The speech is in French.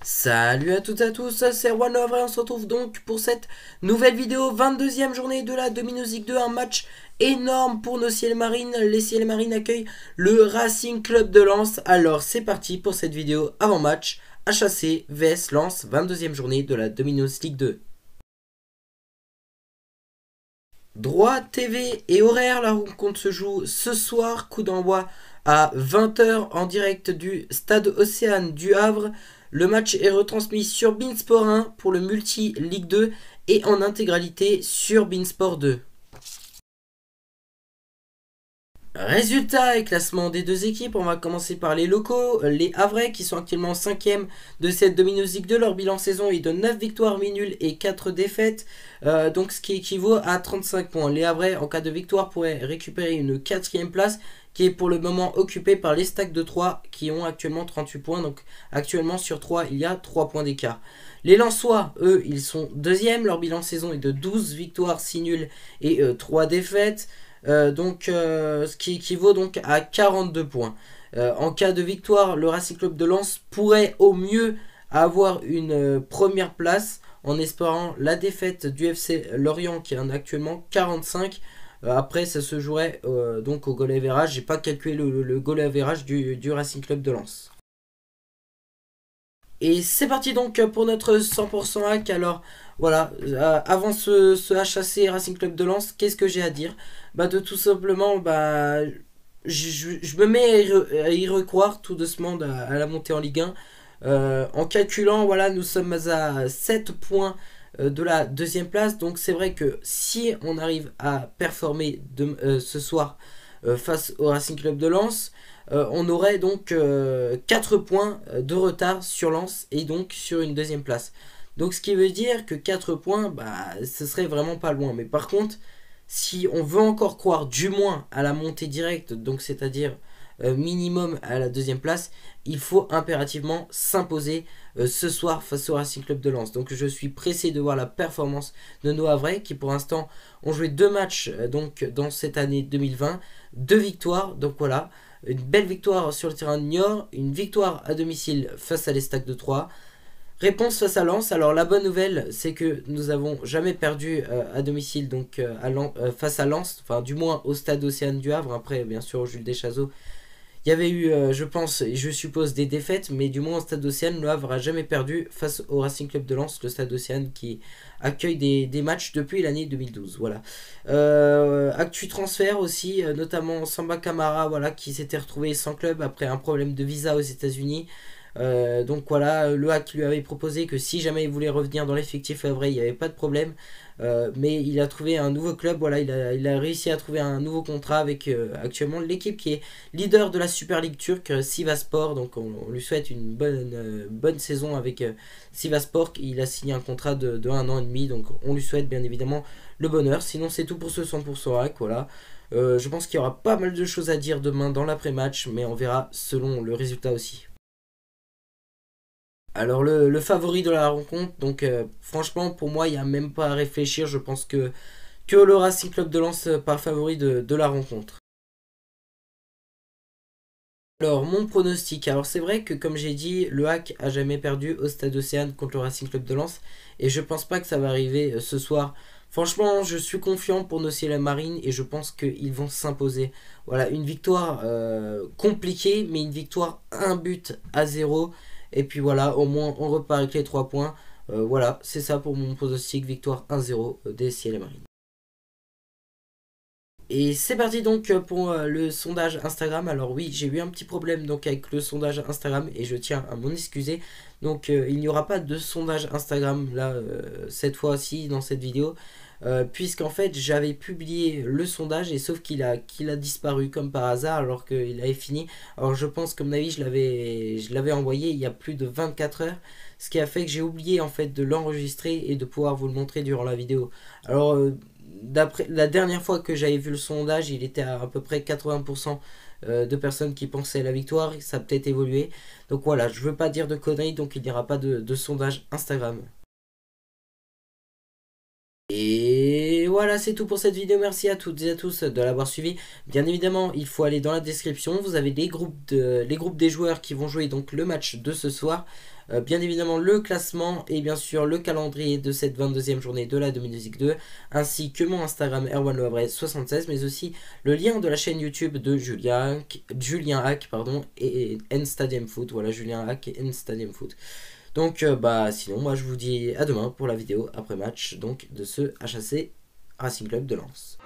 Salut à toutes et à tous, c'est Erwan et on se retrouve donc pour cette nouvelle vidéo, 22e journée de la Domino's League 2, un match énorme pour nos Ciel Marines. Les Ciel Marines accueillent le Racing Club de Lens. Alors c'est parti pour cette vidéo avant-match, HAC vs Lens, 22e journée de la Domino's League 2. Droit, TV et horaire, la rencontre se joue ce soir, coup d'envoi à 20 h en direct du Stade Océane du Havre. Le match est retransmis sur Beansport 1 pour le multi Ligue 2 et en intégralité sur Beansport 2. Résultats et classement des deux équipes, on va commencer par les locaux, les Havrais qui sont actuellement 5e de cette Domino's League 2, leur bilan saison est de 9 victoires, 8 nuls et 4 défaites, donc ce qui équivaut à 35 points. Les Havrais en cas de victoire pourraient récupérer une 4e place qui est pour le moment occupée par les Stacks de 3 qui ont actuellement 38 points, donc actuellement sur 3 il y a 3 points d'écart. Les Lensois, eux, ils sont 2e, leur bilan saison est de 12 victoires, 6 nuls et 3 défaites. Ce qui équivaut donc à 42 points. En cas de victoire, le Racing Club de Lens pourrait au mieux avoir une première place en espérant la défaite du FC Lorient qui en a actuellement 45. Après, ça se jouerait donc au goal average. J'ai pas calculé le goal average du Racing Club de Lens. Et c'est parti donc pour notre 100% hack. Alors voilà, avant ce HAC Racing Club de Lens, qu'est-ce que j'ai à dire? Bah de tout simplement, je me mets à y recroire tout doucement à la montée en Ligue 1. En calculant, voilà, nous sommes à 7 points de la deuxième place. Donc c'est vrai que si on arrive à performer ce soir face au Racing Club de Lens, on aurait donc 4 points de retard sur Lens et donc sur une deuxième place. Donc ce qui veut dire que 4 points, ce serait vraiment pas loin. Mais par contre, si on veut encore croire du moins à la montée directe, donc c'est-à-dire minimum à la deuxième place, il faut impérativement s'imposer ce soir face au Racing Club de Lens. Donc je suis pressé de voir la performance de nos Havrais qui pour l'instant ont joué 2 matchs donc dans cette année 2020, 2 victoires, donc voilà. Une belle victoire sur le terrain de Niort, une victoire à domicile face à l'Estac de 3. Réponse face à Lens. Alors la bonne nouvelle, c'est que nous n'avons jamais perdu à domicile donc face à Lens, enfin du moins au stade Océane du Havre. Après, bien sûr, au Jules Deschazos, il y avait eu, je pense, et je suppose, des défaites, mais du moins au stade Océane, le Havre n'a jamais perdu face au Racing Club de Lens, le stade Océane qui accueille des matchs depuis l'année 2012. Voilà. Actu transfert aussi, notamment Samba Camara, voilà, qui s'était retrouvé sans club après un problème de visa aux États-Unis. Donc voilà, le hack lui avait proposé que si jamais il voulait revenir dans l'effectif havrais, il n'y avait pas de problème. Mais il a trouvé un nouveau club, voilà, il a réussi à trouver un nouveau contrat avec actuellement l'équipe qui est leader de la Super League turque, Sivasspor. Donc on lui souhaite une bonne saison avec Sivasspor. Il a signé un contrat de 1 an et demi, donc on lui souhaite bien évidemment le bonheur. Sinon c'est tout pour ce 100% hack, voilà. Je pense qu'il y aura pas mal de choses à dire demain dans l'après-match, mais on verra selon le résultat aussi. Alors le favori de la rencontre, donc franchement pour moi il n'y a même pas à réfléchir, je pense que le Racing Club de Lens par favori de la rencontre. Alors mon pronostic, alors c'est vrai que comme j'ai dit, le hack a jamais perdu au Stade Océane contre le Racing Club de Lens et je pense pas que ça va arriver ce soir. Franchement je suis confiant pour nos ciels marines et je pense qu'ils vont s'imposer. Voilà, une victoire compliquée mais une victoire 1 but à 0. Et puis voilà, au moins on repart avec les 3 points. Voilà, c'est ça pour mon pronostic, victoire 1-0 des ciels marines. Et c'est parti donc pour le sondage Instagram. Alors oui, j'ai eu un petit problème donc avec le sondage Instagram et je tiens à m'en excuser. Donc il n'y aura pas de sondage Instagram là cette fois-ci dans cette vidéo. Puisqu'en fait j'avais publié le sondage et sauf qu'il a disparu comme par hasard alors qu'il avait fini. Alors je pense comme avis je l'avais envoyé il y a plus de 24 heures. Ce qui a fait que j'ai oublié en fait de l'enregistrer et de pouvoir vous le montrer durant la vidéo. Alors d'après la dernière fois que j'avais vu le sondage, il était à peu près 80% de personnes qui pensaient à la victoire. Ça a peut-être évolué. Donc voilà, je veux pas dire de conneries, donc il n'y aura pas de sondage Instagram. Et voilà, c'est tout pour cette vidéo. Merci à toutes et à tous de l'avoir suivi. Bien évidemment, il faut aller dans la description. Vous avez les groupes des joueurs qui vont jouer donc le match de ce soir. Bien évidemment le classement et bien sûr le calendrier de cette 22e journée de la 2002, ainsi que mon Instagram erwanlehavre76, mais aussi le lien de la chaîne YouTube de Julien Hack pardon, et N Stadium Foot. Voilà, Julien Hack et N Stadium Foot. Donc sinon moi je vous dis à demain pour la vidéo après match donc de ce HAC Racing Club de Lens.